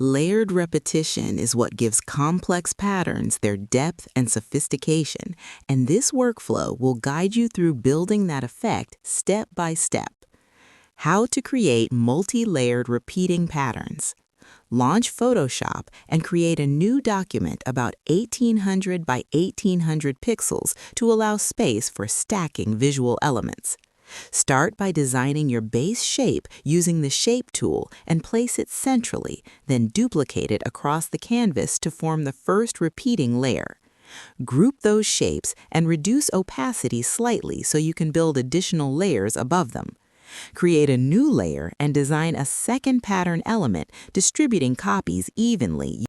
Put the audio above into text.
Layered repetition is what gives complex patterns their depth and sophistication, and this workflow will guide you through building that effect step by step. How to create multi-layered repeating patterns. Launch Photoshop and create a new document about 1800 by 1800 pixels to allow space for stacking visual elements. Start by designing your base shape using the Shape tool and place it centrally, then duplicate it across the canvas to form the first repeating layer. Group those shapes and reduce opacity slightly so you can build additional layers above them. Create a new layer and design a second pattern element, distributing copies evenly